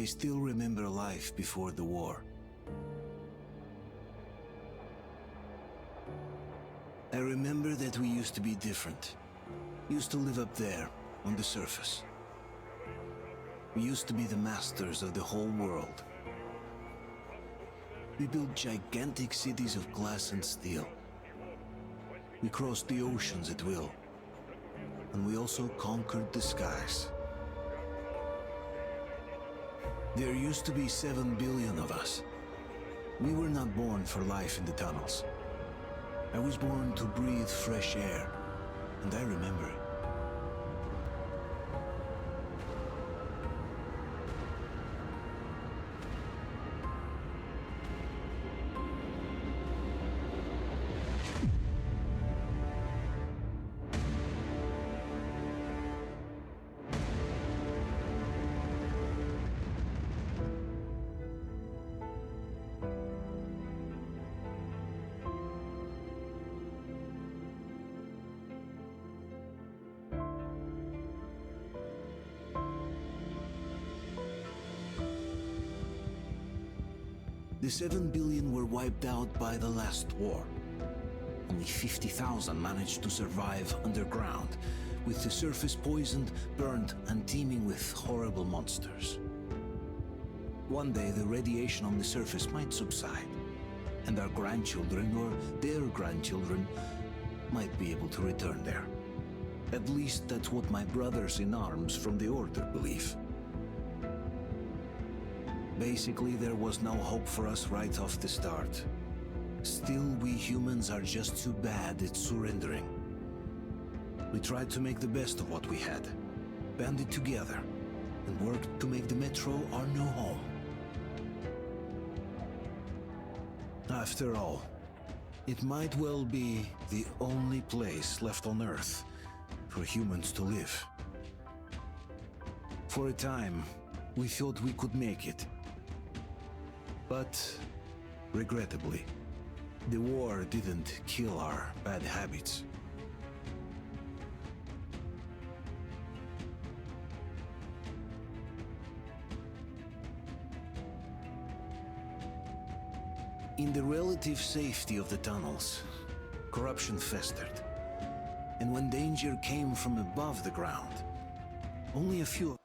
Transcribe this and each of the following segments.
I still remember life before the war. I remember that we used to be different. Used to live up there, on the surface. We used to be the masters of the whole world. We built gigantic cities of glass and steel. We crossed the oceans at will. And we also conquered the skies. There used to be 7 billion of us. We were not born for life in the tunnels. I was born to breathe fresh air, and I remember it. The 7 billion were wiped out by the last war. Only 50,000 managed to survive underground, with the surface poisoned, burned, and teeming with horrible monsters. One day the radiation on the surface might subside, and our grandchildren or their grandchildren might be able to return there. At least that's what my brothers in arms from the Order believe. Basically, there was no hope for us right off the start. Still, we humans are just too bad at surrendering. We tried to make the best of what we had, banded together, and worked to make the Metro our new home. After all, it might well be the only place left on Earth for humans to live. For a time, we thought we could make it. But, regrettably, the war didn't kill our bad habits. In the relative safety of the tunnels, corruption festered. And when danger came from above the ground, only a few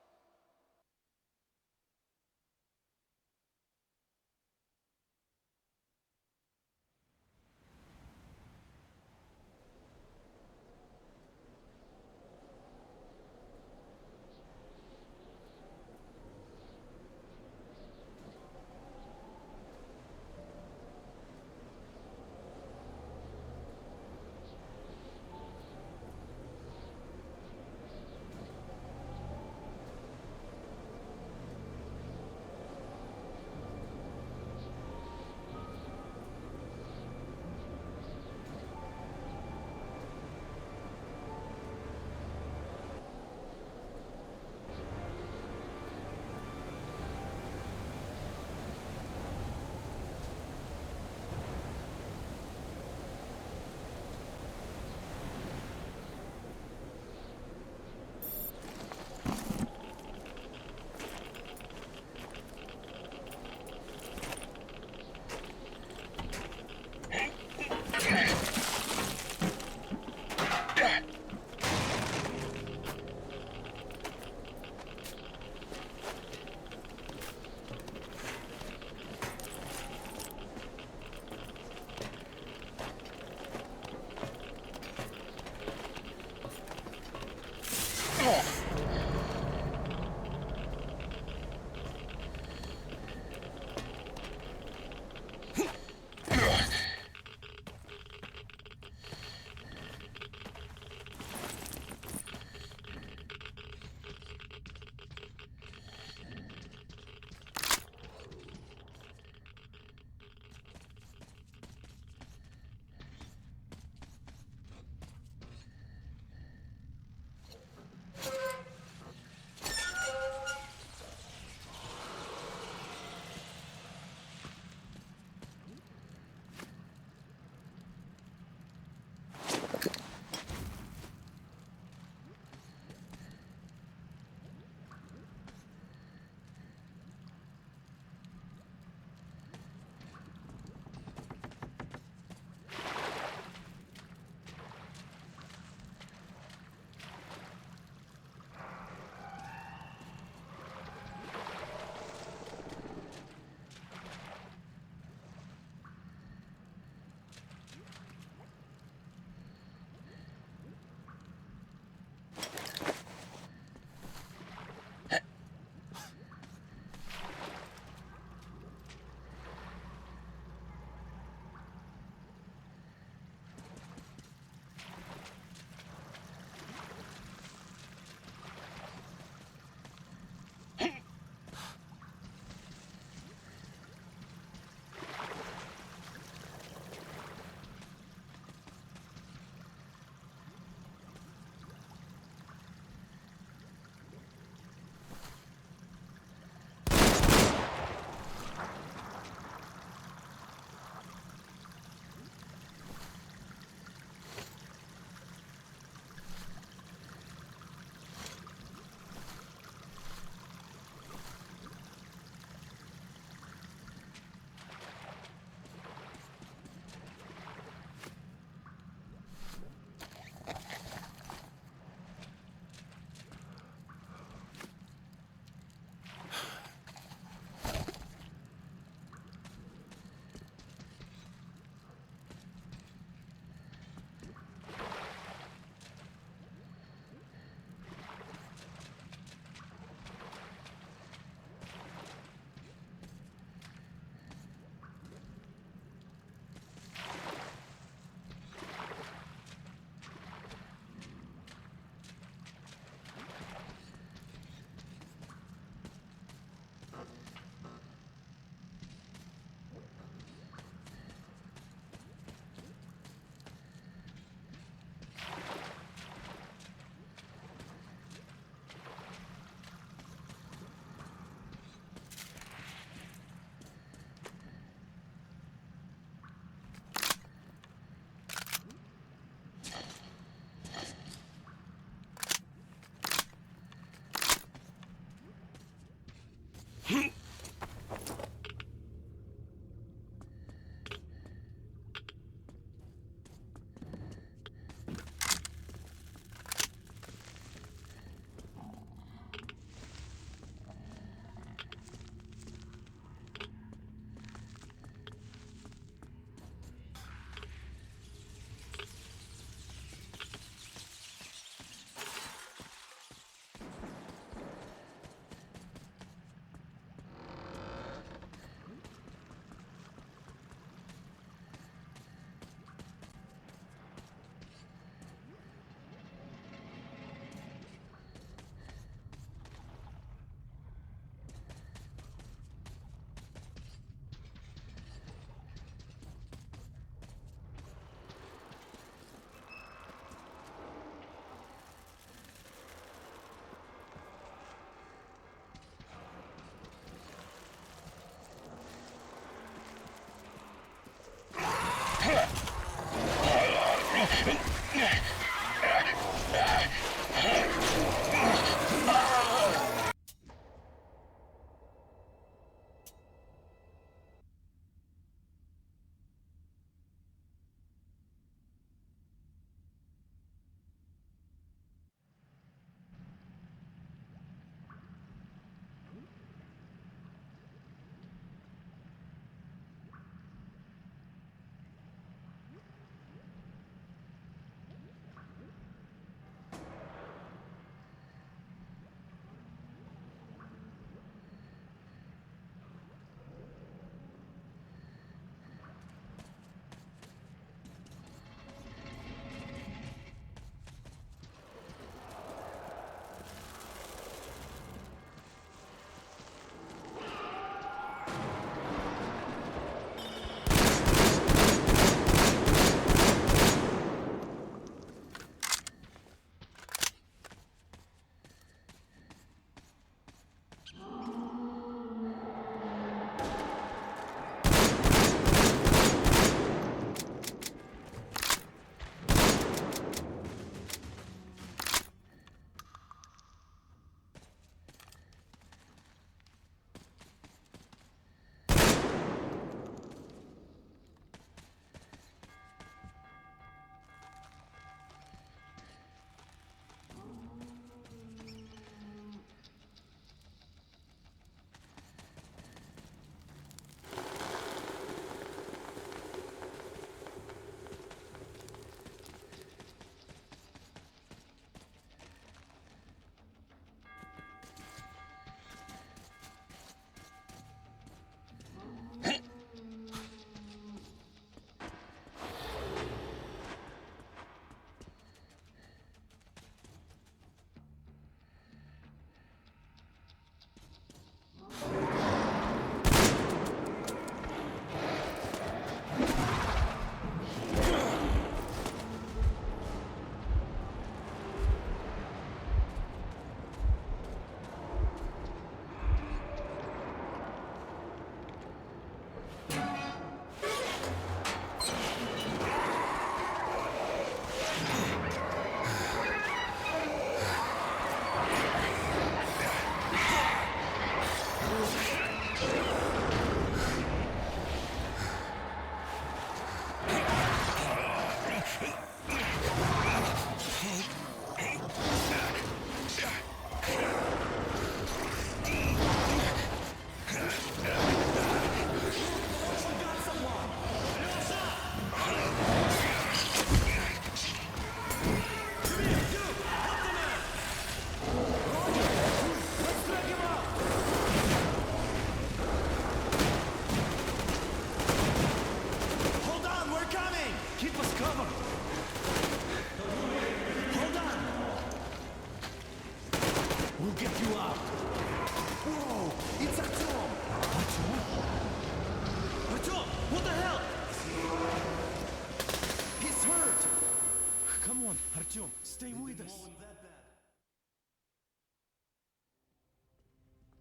Artyom, stay with us.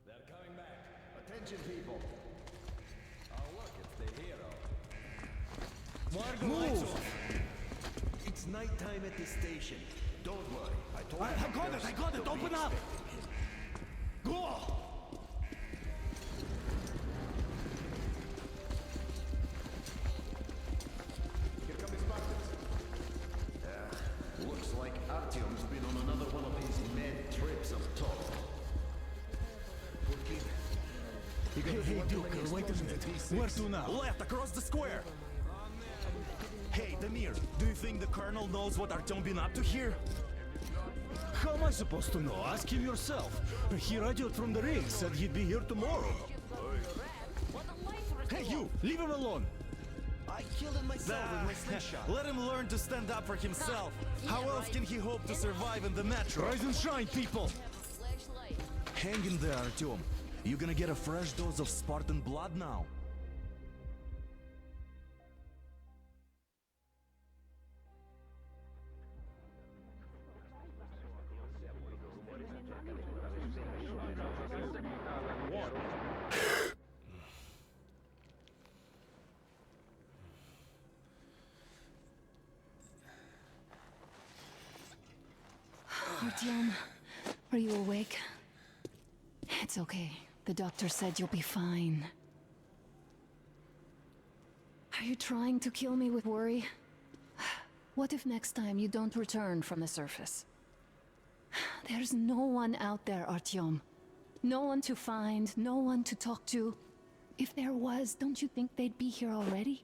They're coming back. Attention, people. Oh, look, it's the hero. Margo, lights off. It's nighttime at the station. Don't worry. I told I got it. Open up. Go! Here come his partners. Looks like Artyom's been on another one of his mad trips up top. Hey, Duke, wait a minute. Where to now? Left, across the square! Hey, Damir, do you think the Colonel knows what Artyom been up to here? How am I supposed to know? Ask him yourself. He radioed from the rig, said he'd be here tomorrow. Hey, you! Leave him alone! I killed him myself with my slingshot. Let him learn to stand up for himself. How else can he hope to survive in the metro? Rise and shine, people! Hang in there, Artyom. You're gonna get a fresh dose of Spartan blood now. Artyom, are you awake? It's okay. The doctor said you'll be fine. Are you trying to kill me with worry? What if next time you don't return from the surface? There's no one out there, Artyom. No one to find, no one to talk to. If there was, don't you think they'd be here already?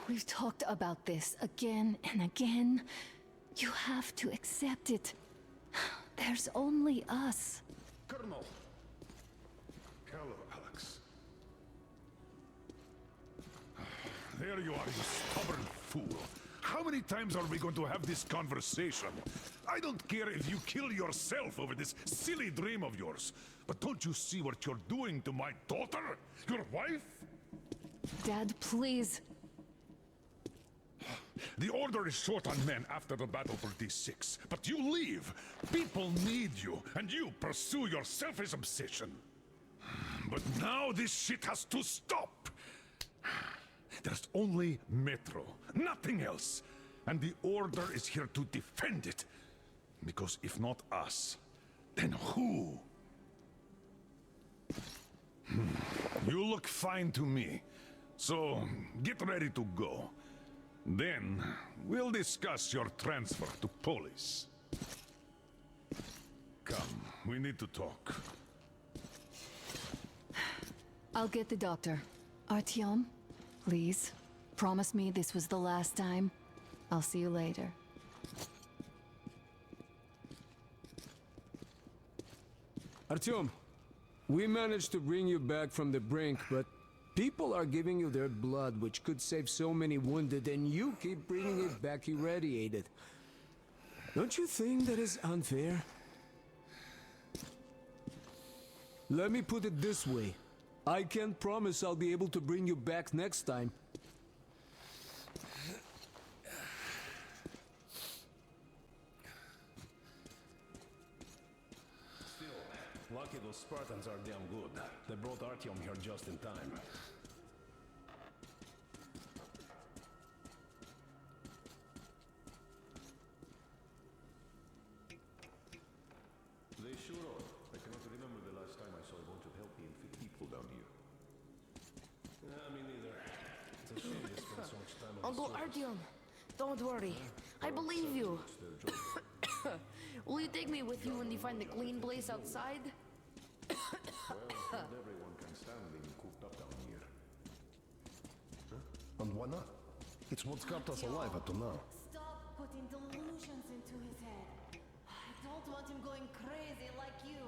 We've talked about this again and again. You have to accept it. There's only us. Colonel! Hello, Alex. There you are, you stubborn fool. How many times are we going to have this conversation? I don't care if you kill yourself over this silly dream of yours. But don't you see what you're doing to my daughter? Your wife? Dad, please. The Order is short on men after the battle for D6. But you leave. People need you, and you pursue your selfish obsession. But now this shit has to stop. There's only Metro, nothing else. And the Order is here to defend it. Because if not us, then who? You look fine to me. So, get ready to go. Then, we'll discuss your transfer to Polis. Come, we need to talk. I'll get the doctor. Artyom, please, promise me this was the last time. I'll see you later. Artyom, we managed to bring you back from the brink, but people are giving you their blood, which could save so many wounded, and you keep bringing it back irradiated. Don't you think that is unfair? Let me put it this way. I can't promise I'll be able to bring you back next time. Lucky those Spartans are damn good. They brought Artyom here just in time. They sure are. I cannot remember the last time I saw a bunch of healthy and fit people down here. Me neither. It's a shame they spend so much time on Uncle the surface. Artyom, don't worry. I believe you. Will you take me with you when you find the clean place outside? Not everyone can stand being cooped up down here. Huh? And why not? It's what's kept us alive up to now. Stop putting delusions into his head. I don't want him going crazy like you.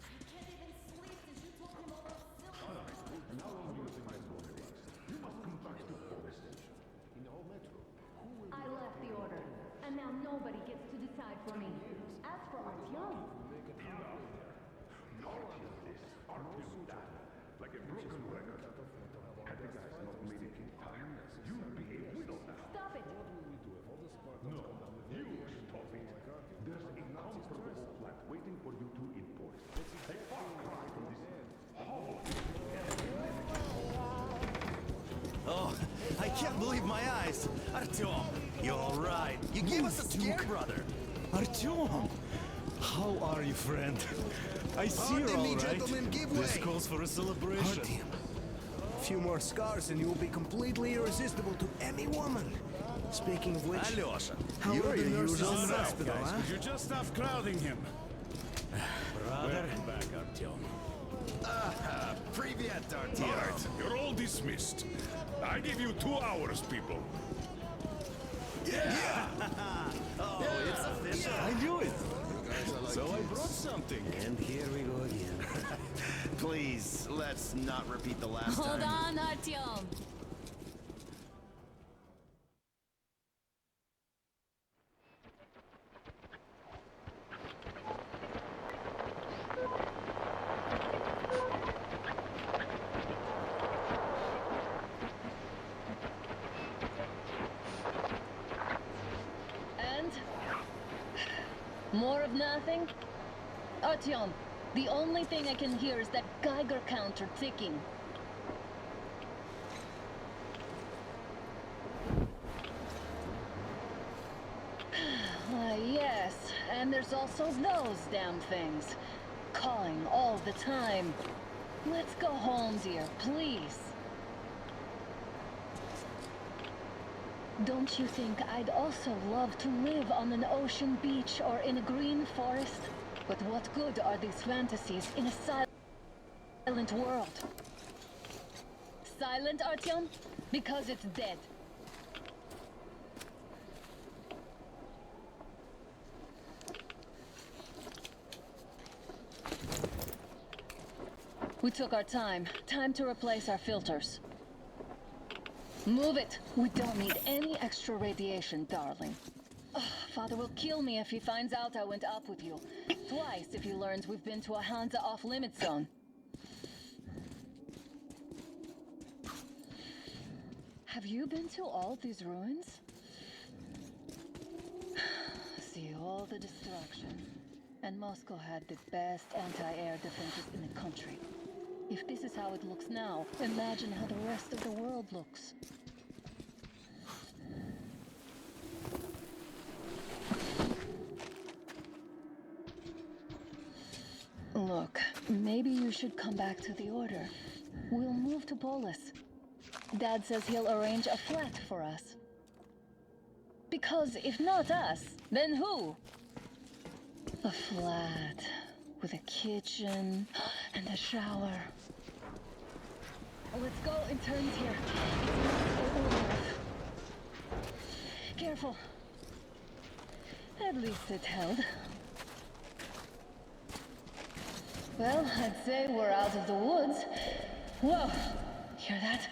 I can't even sleep since you told him all those silly How long do you think I'm going to last? You must come back to the police station. In the whole metro. Who will I left the order, and now nobody gets to decide for me. As for Artyom, like a broken record? Had the guys not made it in time, you'd be a widow now. stop it! No, you stop it. There's a comfortable flat waiting for you two in Polis. A far cry from this hovel. Oh, I can't believe my eyes. Artyom, you're all right. You gave us a scare, brother. Artyom! How are you, friend? I see you're Pardon me, all right. gentlemen, give This way. calls for a celebration. A few more scars and you'll be completely irresistible to any woman. Speaking of which, Alyosha, how you're are the the nurses usual in the Now, hospital, guys, huh? could you just stop crowding him? Brother. Welcome back, Artyom. Privyet, All Artyom. right, you're all dismissed. I give you 2 hours, people. Oh, it's official. I knew it. So I brought something. And here we go again. Please, let's not repeat the last Hold time. on, Artyom! And? More of nothing? Artyom, the only thing I can hear is that Geiger counter ticking. Yes. there's also those damn things. Calling all the time. Let's go home, dear, please. Don't you think I'd also love to live on an ocean beach or in a green forest? But what good are these fantasies in a silent world? Silent, Artyom? Because it's dead. We took our time. Time to replace our filters. Move it! We don't need any extra radiation, darling. Ugh, Father will kill me if he finds out I went up with you. Twice if he learns we've been to a Hansa off-limit zone. Have you been to all these ruins? See all the destruction. And Moscow had the best anti-air defenses in the country. If this is how it looks now, imagine how the rest of the world looks. Look, maybe you should come back to the Order. We'll move to Polis. Dad says he'll arrange a flat for us. Because if not us, then who? A flat with a kitchen and a shower. Let's go in turns here. Careful. At least it held. Well, I'd say we're out of the woods. Whoa! Hear that?